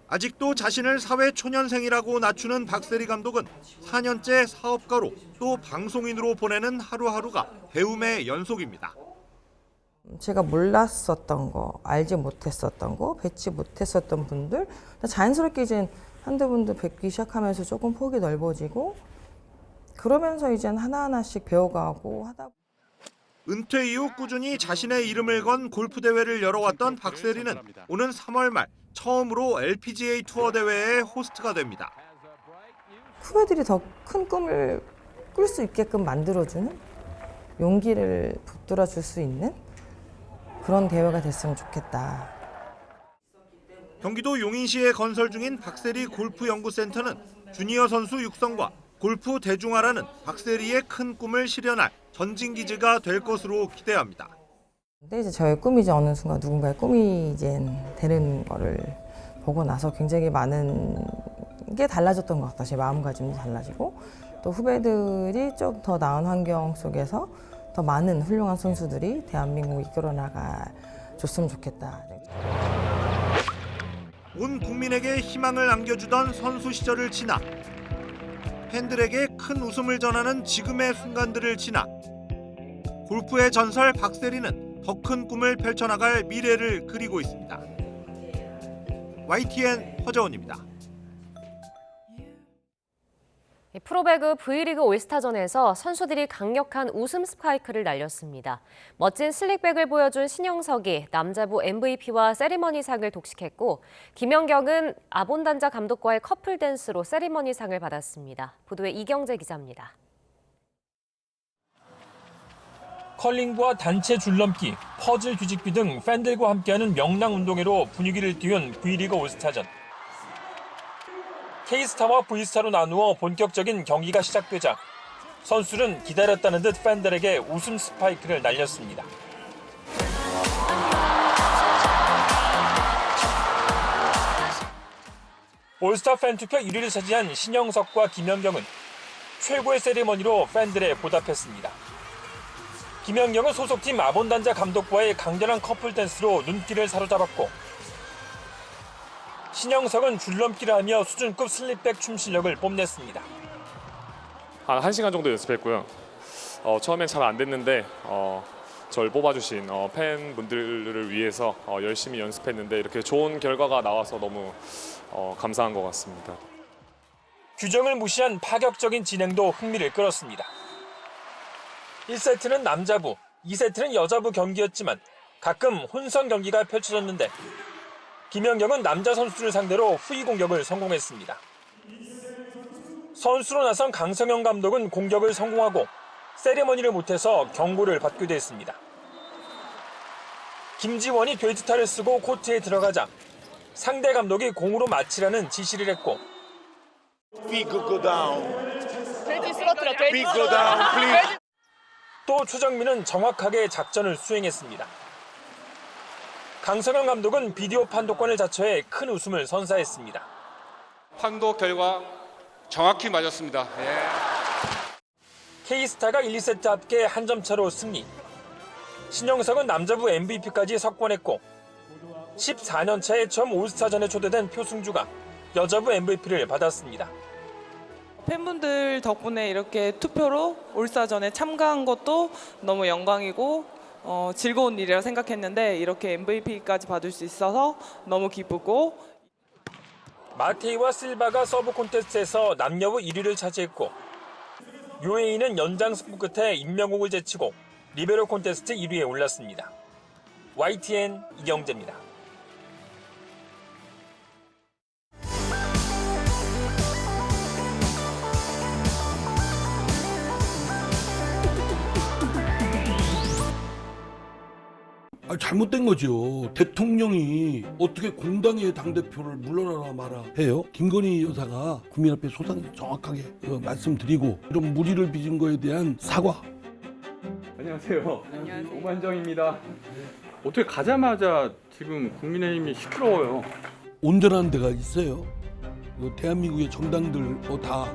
아직도 자신을 사회 초년생이라고 낮추는 박세리 감독은 4년째 사업가로 또 방송인으로 보내는 하루하루가 배움의 연속입니다. 제가 몰랐었던 거, 알지 못했었던 거, 뵙지 못했었던 분들 자연스럽게 이제 한두 분들 뵙기 시작하면서 조금 폭이 넓어지고 그러면서 이제 하나하나씩 배워가고 하다 보니까 은퇴 이후 꾸준히 자신의 이름을 건 골프 대회를 열어왔던 박세리는 오는 3월 말 처음으로 LPGA 투어 대회의 호스트가 됩니다. 후배들이 더 큰 꿈을 꿀 수 있게끔 만들어주는 용기를 붙들어줄 수 있는 그런 대회가 됐으면 좋겠다. 경기도 용인시에 건설 중인 박세리 골프 연구센터는 주니어 선수 육성과 골프 대중화라는 박세리의 큰 꿈을 실현할 전진기지가 될 것으로 기대합니다. 근데 이제 저의 꿈이 이제 어느 순간 누군가의 꿈이 이제 되는 거를 보고 나서 굉장히 많은 게 달라졌던 것 같아요. 제 마음가짐도 달라지고 또 후배들이 좀 더 나은 환경 속에서 더 많은 훌륭한 선수들이 대한민국을 이끌어 나가줬으면 좋겠다. 온 국민에게 희망을 안겨주던 선수 시절을 지나 팬들에게 큰 웃음을 전하는 지금의 순간들을 지나 골프의 전설 박세리는 더 큰 꿈을 펼쳐나갈 미래를 그리고 있습니다. YTN 허재원입니다. 프로배구 V리그 올스타전에서 선수들이 강력한 웃음 스파이크를 날렸습니다. 멋진 슬릭백을 보여준 신영석이 남자부 MVP와 세리머니상을 독식했고 김연경은 아본단자 감독과의 커플 댄스로 세리머니상을 받았습니다. 보도에 이경재 기자입니다. 컬링과 단체 줄넘기, 퍼즐 뒤집기 등 팬들과 함께하는 명랑 운동회로 분위기를 띄운 V리그 올스타전. K스타와 V스타로 나누어 본격적인 경기가 시작되자 선수들은 기다렸다는 듯 팬들에게 웃음 스파이크를 날렸습니다. 올스타 팬투표 1위를 차지한 신영석과 김연경은 최고의 세리머니로 팬들에 보답했습니다. 김연경은 소속팀 아본단자 감독과의 강렬한 커플 댄스로 눈길을 사로잡았고 신영석은 줄넘기를 하며 수준급 슬립백 춤 실력을 뽐냈습니다. 한 1시간 정도 연습했고요. 처음엔 잘 안 됐는데 저를 뽑아주신 팬분들을 위해서 열심히 연습했는데 이렇게 좋은 결과가 나와서 너무 감사한 것 같습니다. 규정을 무시한 파격적인 진행도 흥미를 끌었습니다. 1세트는 남자부, 2세트는 여자부 경기였지만 가끔 혼선 경기가 펼쳐졌는데 김연경은 남자 선수를 상대로 후위 공격을 성공했습니다. 선수로 나선 강성현 감독은 공격을 성공하고 세리머니를 못해서 경고를 받기도 했습니다. 김지원이 데이트타를 쓰고 코트에 들어가자 상대 감독이 공으로 마치라는 지시를 했고 또 최정민은 정확하게 작전을 수행했습니다. 강성현 감독은 비디오 판독관을 자처해 큰 웃음을 선사했습니다. 판독 결과 정확히 맞았습니다. K스타가 1, 2세트 합계 한 점 차로 승리. 신영석은 남자부 MVP까지 석권했고 14년 차에 처음 올스타전에 초대된 표승주가 여자부 MVP를 받았습니다. 팬분들 덕분에 이렇게 투표로 올스타전에 참가한 것도 너무 영광이고 즐거운 일이라 생각했는데 이렇게 MVP까지 받을 수 있어서 너무 기쁘고 마테이와 실바가 서브 콘테스트에서 남녀부 1위를 차지했고 UAE는 연장 승부 끝에 임명국을 제치고 리베로 콘테스트 1위에 올랐습니다. YTN 이경재입니다. 잘못된 거죠. 대통령이 어떻게 공당의 당대표를 물러나라 마라 해요. 김건희 여사가 국민 앞에 소상히 정확하게 말씀드리고 이런 무리를 빚은 거에 대한 사과. 안녕하세요. 오만정입니다. 어떻게 가자마자 지금 국민의힘이 시끄러워요. 온전한 데가 있어요. 대한민국의 정당들 다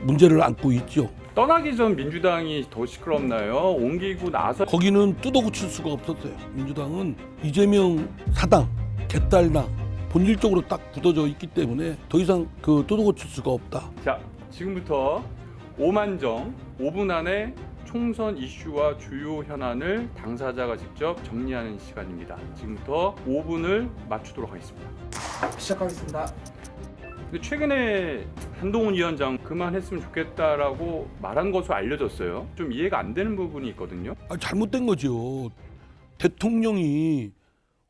문제를 안고 있죠. 떠나기 전 민주당이 더 시끄럽나요? 옮기고 나서 거기는 뜯어고칠 수가 없었어요. 민주당은 이재명 사당, 개딸당 본질적으로 딱 굳어져 있기 때문에 더 이상 뜯어고칠 수가 없다. 자, 지금부터 오만정 5분 안에 총선 이슈와 주요 현안을 당사자가 직접 정리하는 시간입니다. 지금부터 5분을 맞추도록 하겠습니다. 시작하겠습니다. 근데 최근에 한동훈 위원장 그만했으면 좋겠다라고 말한 것으로 알려졌어요. 좀 이해가 안 되는 부분이 있거든요. 잘못된 거죠. 대통령이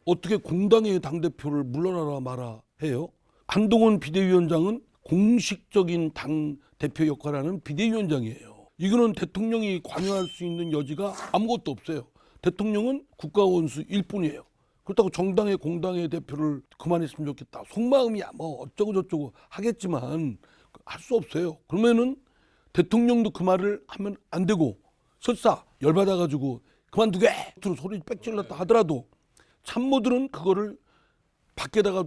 어떻게 공당의 당대표를 물러나라 마라 해요. 한동훈 비대위원장은 공식적인 당대표 역할을 하는 비대위원장이에요. 이거는 대통령이 관여할 수 있는 여지가 아무것도 없어요. 대통령은 국가원수일 뿐이에요. 그렇다고 정당의 공당의 대표를 그만했으면 좋겠다. 속마음이야 뭐 어쩌고 저쩌고 하겠지만 할 수 없어요. 그러면은 대통령도 그 말을 하면 안 되고 설사 열받아가지고 그만두게 소리 빽 질렀다 하더라도 참모들은 그거를 밖에다가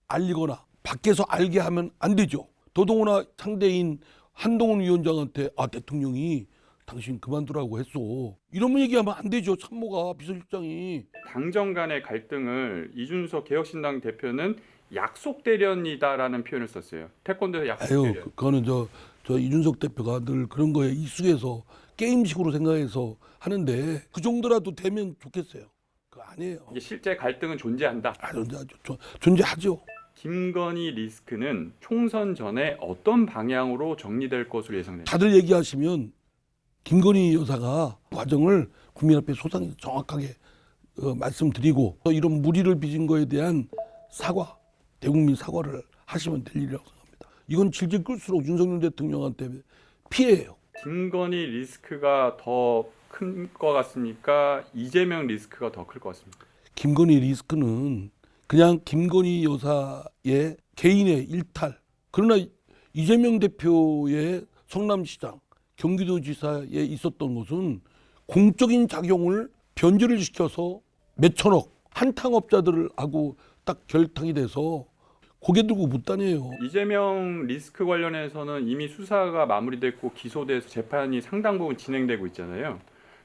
알리거나 밖에서 알게 하면 안 되죠. 더더구나 상대인 한동훈 위원장한테 대통령이 당신 그만두라고 했어. 이러면 얘기하면 안 되죠. 참모가 비서실장이. 당정 간의 갈등을 이준석 개혁신당 대표는 약속 대련이다라는 표현을 썼어요. 태권도에서 약속 대련. 그거는 저 이준석 대표가 늘 그런 거에 익숙해서 게임식으로 생각해서 하는데 그 정도라도 되면 좋겠어요. 그거 아니에요. 이게 실제 갈등은 존재한다. 존재하죠. 김건희 리스크는 총선 전에 어떤 방향으로 정리될 것으로 예상됩니다. 다들 얘기하시면 김건희 여사가 과정을 국민 앞에 소상히 정확하게 말씀드리고 이런 무리를 빚은 거에 대한 사과, 대국민 사과를 하시면 될 일이라고 생각합니다. 이건 질질 끌수록 윤석열 대통령한테 피해예요. 김건희 리스크가 더 큰 것 같습니까? 이재명 리스크가 더 클 것 같습니까? 김건희 리스크는 그냥 김건희 여사의 개인의 일탈. 그러나 이재명 대표의 성남시장, 경기도지사에 있었던 것은 공적인 작용을 변제를 시켜서 몇천억 한탕업자들하고 딱 결탁이 돼서 고개 들고 못 다녀요. 이재명 리스크 관련해서는 이미 수사가 마무리됐고 기소돼서 재판이 상당 부분 진행되고 있잖아요.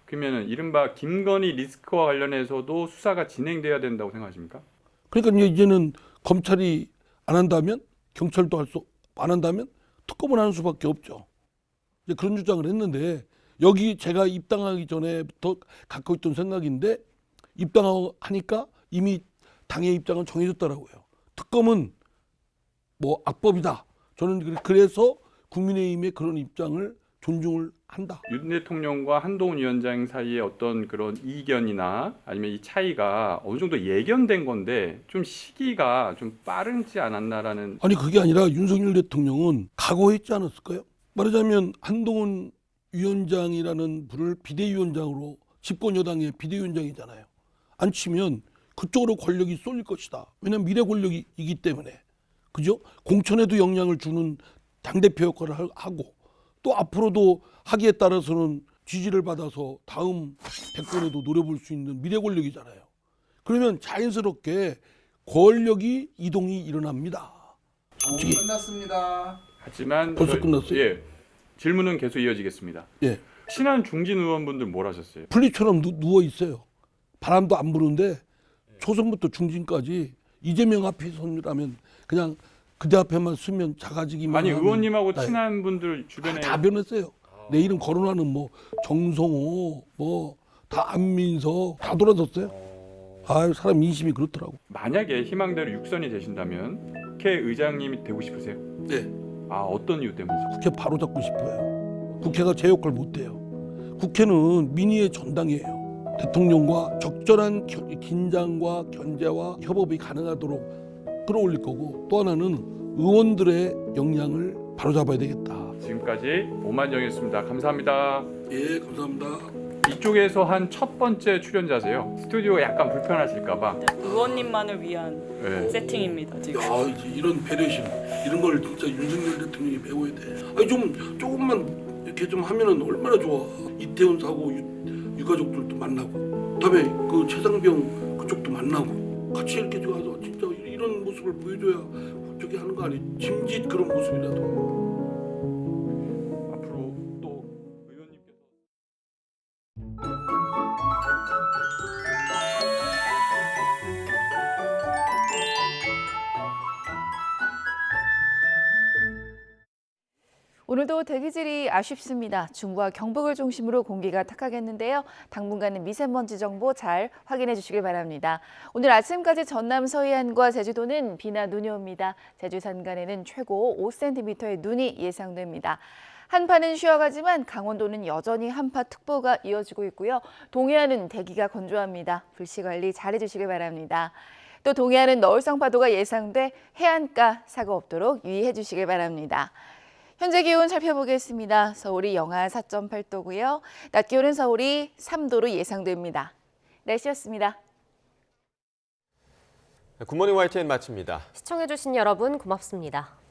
그러면 이른바 김건희 리스크와 관련해서도 수사가 진행돼야 된다고 생각하십니까? 그러니까 이제는 검찰이 안 한다면 경찰도 안 한다면 특검을 하는 수밖에 없죠. 이제 그런 주장을 했는데 여기 제가 입당하기 전에부터 갖고 있던 생각인데 입당하니까 이미 당의 입장은 정해졌더라고요. 특검은 뭐 악법이다. 저는 그래서 국민의힘의 그런 입장을 존중을 한다. 윤 대통령과 한동훈 위원장 사이에 어떤 그런 이견이나 아니면 이 차이가 어느 정도 예견된 건데 좀 시기가 좀 빠르지 않았나라는. 아니 그게 아니라 윤석열 대통령은 각오했지 않았을까요? 말하자면 한동훈 위원장이라는 분을 비대위원장으로 집권 여당의 비대위원장이잖아요. 안 치면 그쪽으로 권력이 쏠릴 것이다. 왜냐하면 미래 권력이기 때문에. 그죠? 공천에도 영향을 주는 당대표 역할을 하고 또 앞으로도 하기에 따라서는 지지를 받아서 다음 대권에도 노려볼 수 있는 미래 권력이잖아요. 그러면 자연스럽게 권력이 이동이 일어납니다. 솔직히. 끝났습니다. 하지만 벌써 끝났어요? 예. 질문은 계속 이어지겠습니다. 예. 친한 중진 의원분들 뭘 하셨어요? 풀리처럼 누워 있어요. 바람도 안 부는데 초선부터 중진까지 이재명 앞에 서라면 그냥 그대 앞에만 쓰면 작아지기만. 아니 의원님하고 친한 분들 주변에 다 변했어요. 내 이름 거론하는 뭐 정성호 뭐 다 안민석 다 돌아섰어요. 사람 인심이 그렇더라고. 만약에 희망대로 육선이 되신다면 국회의장님이 되고 싶으세요? 네. 어떤 이유 때문에? 국회 바로 잡고 싶어요. 국회가 제 역할 못 해요. 국회는 민의의 전당이에요. 대통령과 적절한 긴장과 견제와 협업이 가능하도록 끌어올릴 거고 또 하나는 의원들의 역량을 바로잡아야 되겠다. 지금까지 오만정이었습니다. 감사합니다. 예, 감사합니다. 이쪽에서 한 첫 번째 출연자세요. 스튜디오가 약간 불편하실까봐. 의원님만을 위한 네. 세팅입니다 지금. 야, 이제 이런 배려심 이런 걸 진짜 윤석열 대통령이 배워야 돼. 아니 좀 조금만 이렇게 좀 하면은 얼마나 좋아. 이태원 사고 유가족들도 만나고, 그다음에 그 최상병 그쪽도 만나고 같이 이렇게 가서 진짜 이런 모습을 보여줘야 저기 하는 거 아니? 짐짓 그런 모습이라도. 오늘도 대기질이 아쉽습니다. 중부와 경북을 중심으로 공기가 탁하겠는데요. 당분간은 미세먼지 정보 잘 확인해 주시길 바랍니다. 오늘 아침까지 전남 서해안과 제주도는 비나 눈이 옵니다. 제주 산간에는 최고 5cm의 눈이 예상됩니다. 한파는 쉬어가지만 강원도는 여전히 한파특보가 이어지고 있고요. 동해안은 대기가 건조합니다. 불씨관리 잘해 주시길 바랍니다. 또 동해안은 너울성 파도가 예상돼 해안가 사고 없도록 유의해 주시길 바랍니다. 현재 기온 살펴보겠습니다. 서울이 영하 4.8도고요. 낮 기온은 서울이 3도로 예상됩니다. 날씨였습니다. 굿모닝 YTN 마칩니다. 시청해주신 여러분 고맙습니다.